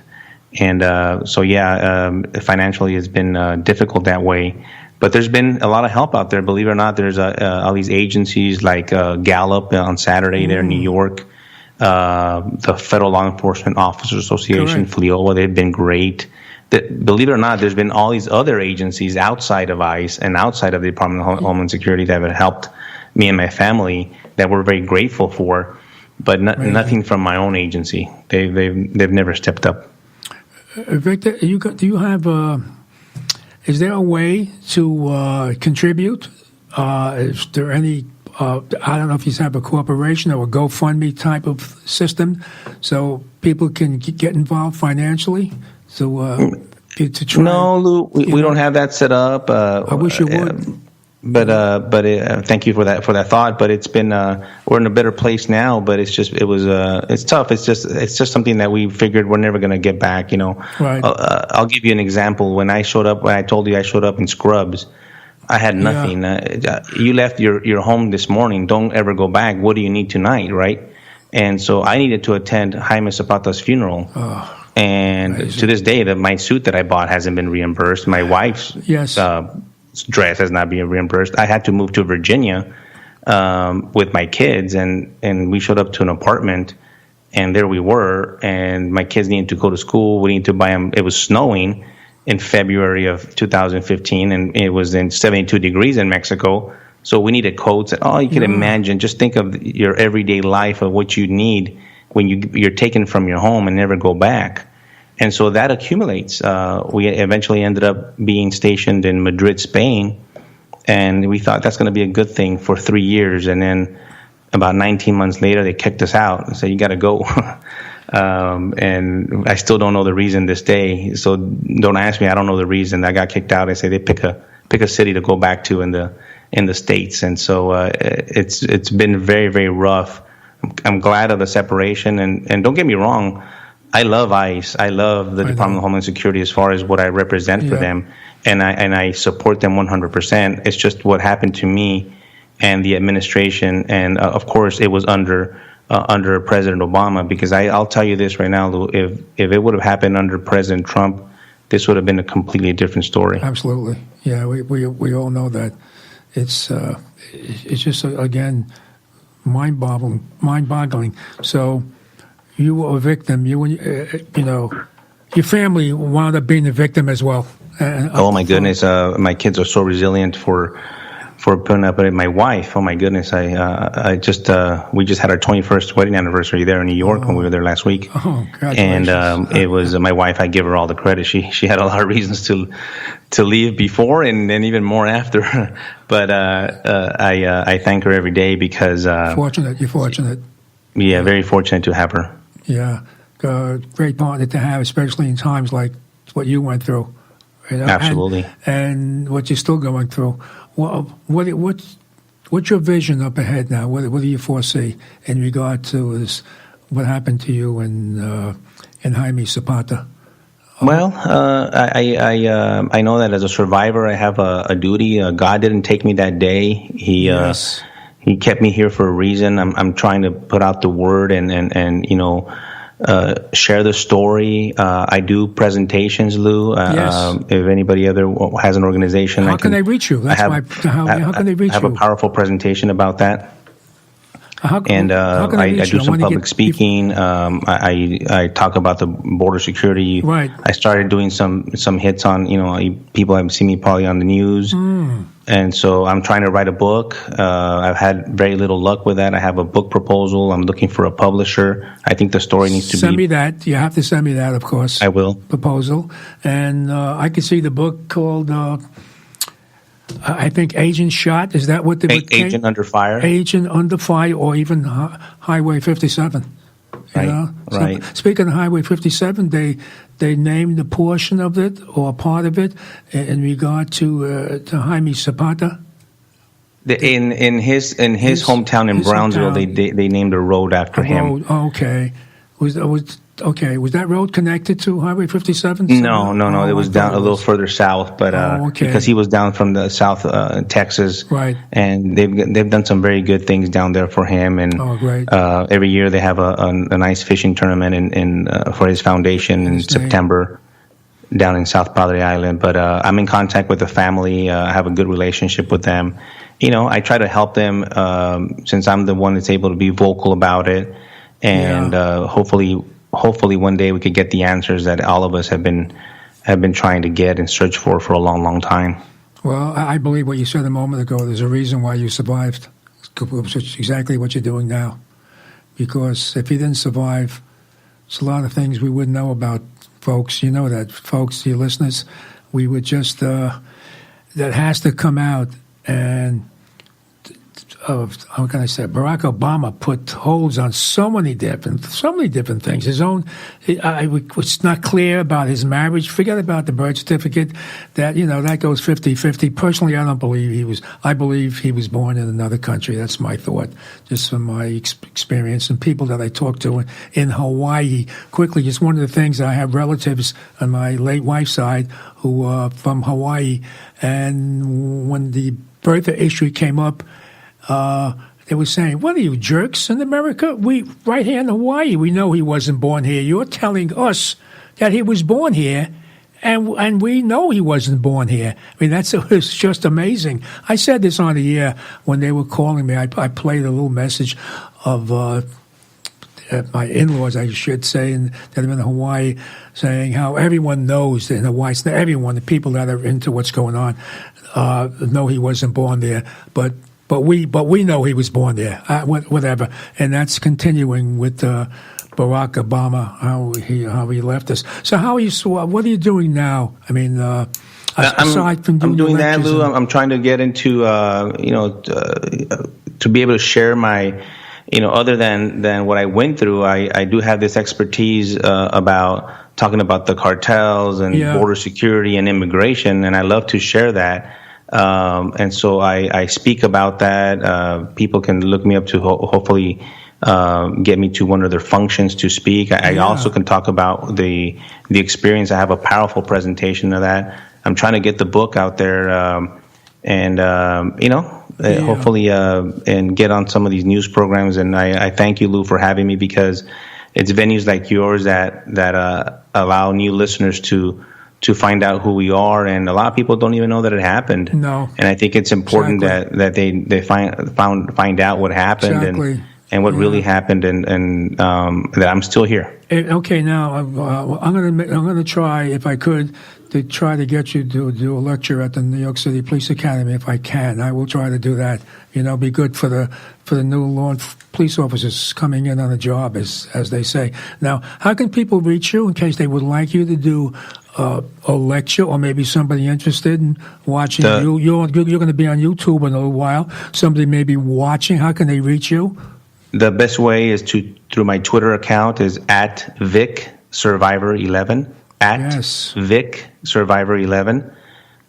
and financially it's been difficult that way. But there's been a lot of help out there. Believe it or not, there's all these agencies like Gallup on Saturday there in New York, the Federal Law Enforcement Officers Association, FLIOA. They've been great. Believe it or not, there's been all these other agencies outside of ICE and outside of the Department of Homeland Security that have helped me and my family that we're very grateful for, but nothing from my own agency. They've never stepped up. Victor, do you have? Is there a way to contribute? Is there any? I don't know if you have a corporation or a GoFundMe type of system, so people can get involved financially. So to try. No, Lou, we don't have that set up. I wish you would. But thank you for that thought. But it's been we're in a better place now. But it's tough. It's just something that we figured we're never going to get back. Right. I'll give you an example. When I told you I showed up in scrubs, I had nothing. You left your home this morning. Don't ever go back. What do you need tonight, right? And so I needed to attend Jaime Zapata's funeral. Oh. And to this day, my suit that I bought hasn't been reimbursed. My wife's dress has not been reimbursed. I had to move to Virginia with my kids, and we showed up to an apartment, and there we were. And my kids needed to go to school. We needed to buy them. It was snowing in February of 2015, and it was in 72 degrees in Mexico. So we needed coats. And you can imagine. Just think of your everyday life of what you need when you're taken from your home and never go back. And so that accumulates. We eventually ended up being stationed in Madrid, Spain, and we thought that's going to be a good thing for 3 years. And then about 19 months later, they kicked us out and said, you got to go. And I still don't know the reason this day. So don't ask me. I don't know the reason. I got kicked out. I say they pick a city to go back to in the States. And so it's been very, very rough. I'm glad of the separation, and don't get me wrong, I love ICE. I love the Department of Homeland Security as far as what I represent for them, and I support them 100%. It's just what happened to me and the administration, and of course it was under President Obama. Because I'll tell you this right now, Lou, if it would have happened under President Trump, this would have been a completely different story. Absolutely, yeah. We all know that. It's just again. Mind-boggling. So you were a victim. Your family wound up being a victim as well. Oh my goodness! My kids are so resilient for for putting up with my wife. Oh my goodness, we just had our 21st wedding anniversary there in New York when we were there last week. Oh, congratulations. And it was my wife. I give her all the credit. She had a lot of reasons to leave before and even more after. But I thank her every day because you're fortunate. Yeah, very fortunate to have her. Yeah, great partner to have, especially in times like what you went through. You know? Absolutely. And what you're still going through. What's your vision up ahead now? What do you foresee in regard to what happened to you in Jaime Zapata? Well, I know that as a survivor, I have a duty. God didn't take me that day. He kept me here for a reason. I'm trying to put out the word and share the story. I do presentations, Lou. If anybody other has an organization, how can they reach you? How can they reach you? I have a powerful presentation about that. I do some public speaking. I talk about the border security. Right. I started doing some hits on, people have seen me probably on the news. And so I'm trying to write a book. I've had very little luck with that. I have a book proposal. I'm looking for a publisher. I think the story needs to Send me that. You have to send me that, of course. I will. Proposal. And I can see the book called, I think, Agent Shot. Is that what the book came? Agent Under Fire. Agent Under Fire, or even Highway 57. Right. Right. So, speaking of Highway 57, they named a portion of it or part of it in regard to Jaime Zapata. In his hometown in Brownsville, they named a road after him. Okay. Was that road connected to Highway 57? No. It was down a little further south, but because he was down from the South Texas, right? And they've done some very good things down there for him. And great! Every year they have a nice fishing tournament for his foundation in September down in South Padre Island. But I'm in contact with the family. I have a good relationship with them. I try to help them since I'm the one that's able to be vocal about it, and hopefully one day we could get the answers that all of us have been trying to get and search for a long, long time. Well, I believe what you said a moment ago. There's a reason why you survived. It's exactly what you're doing now. Because if you didn't survive, there's a lot of things we wouldn't know about, folks. You know that, folks, your listeners. We would just that has to come out. And how can I say? Barack Obama put holds on so many different things. His own, it's not clear about his marriage. Forget about the birth certificate. That goes 50-50. Personally, I don't believe he was. I believe he was born in another country. That's my thought, just from my experience and people that I talked to in Hawaii. Quickly, just one of the things, I have relatives on my late wife's side who are from Hawaii, and when the birth issue came up, they were saying, "What are you, jerks in America? We right here in Hawaii, we know he wasn't born here. You're telling us that he was born here, and we know he wasn't born here." I mean, it's just amazing. I said this on the air when they were calling me. I played a little message of my in-laws, I should say, and that are in Hawaii, saying how everyone knows in Hawaii, everyone, the people that are into what's going on, know he wasn't born there, but we know he was born there, whatever. And that's continuing with Barack Obama, how he left us. So what are you doing now? I mean, aside from doing that, Lou, I'm trying to get into, to be able to share my, other than what I went through, I do have this expertise about talking about the cartels and border security and immigration, and I love to share that. And so I speak about that. People can look me up to hopefully get me to one of their functions to speak. I also can talk about the experience. I have a powerful presentation of that. I'm trying to get the book out there, hopefully and get on some of these news programs. And I thank you, Lou, for having me, because it's venues like yours that allow new listeners to find out who we are, and a lot of people don't even know that it happened. No, and I think it's important that they find out what happened and what really happened, and that I'm still here. Okay, now I'm gonna try, if I could, to try to get you to do a lecture at the New York City Police Academy if I can. I will try to do that. Be good for the new police officers coming in on a job, as they say. Now, how can people reach you in case they would like you to do a lecture, or maybe somebody interested in watching you? You're going to be on YouTube in a little while. Somebody may be watching. How can they reach you? The best way is through my Twitter account is at VicSurvivor11. Vic Survivor 11.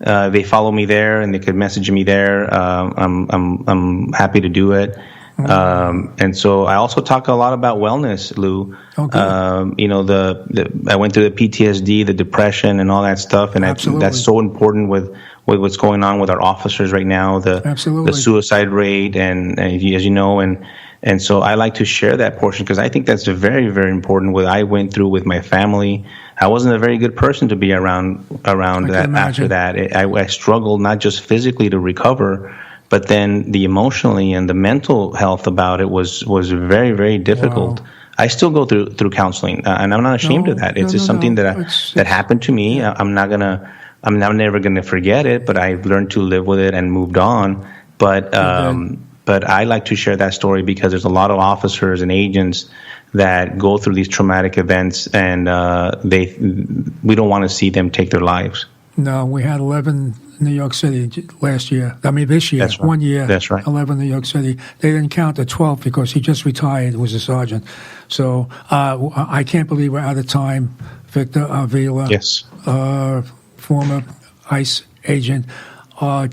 They follow me there, and they could message me there. I'm happy to do it. And so I also talk a lot about wellness, Lou. Okay. I went through the PTSD, the depression, and all that stuff, and that's so important with what's going on with our officers right now. The suicide rate, and as you know, and so I like to share that portion because I think that's very, very important. What I went through with my family, I wasn't a very good person to be around that. After that, I struggled not just physically to recover, but then the emotionally and the mental health about it was very, very difficult. Wow. I still go through counseling, and I'm not ashamed of that. It's just something that happened to me. I'm never gonna forget it, but I learned to live with it and moved on. But I like to share that story because there's a lot of officers and agents that go through these traumatic events, and we don't want to see them take their lives. No, we had 11 in New York City last year. I mean, this year, that's right. 1 year. That's right. 11 in New York City. They didn't count the 12th because he just retired. Was a sergeant. So I can't believe we're out of time. Victor Avila, yes, former ICE agent.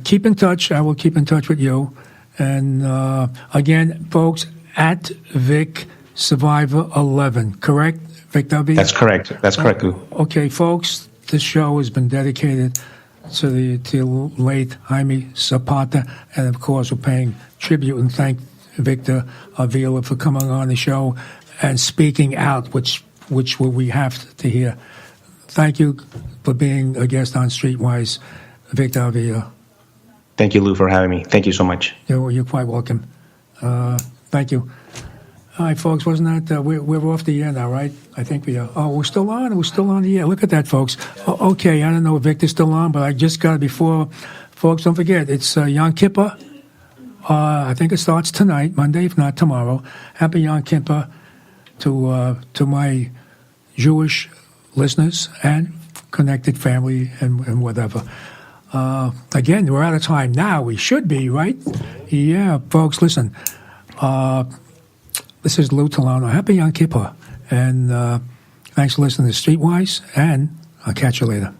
Keep in touch. I will keep in touch with you. And again, folks, at Vic Survivor 11, correct? Victor Avila? That's correct. That's correct, Lou. Okay, folks, this show has been dedicated to the late Jaime Zapata, and of course, we're paying tribute and thank Victor Avila for coming on the show and speaking out, which we have to hear. Thank you for being a guest on Streetwise, Victor Avila. Thank you, Lou, for having me. Thank you so much. You're quite welcome. Thank you. All right, folks, wasn't that, we're off the air now, right? I think we are. Oh, we're still on? We're still on the air. Look at that, folks. Okay, I don't know if Victor's still on, but I just got it before. Folks, don't forget, it's Yom Kippur. I think it starts tonight, Monday, if not tomorrow. Happy Yom Kippur to my Jewish listeners and connected family and whatever. Again, we're out of time now. We should be, right? Yeah, folks, listen. This is Lou Telano. Happy Yom Kippur. And thanks for listening to Streetwise, and I'll catch you later.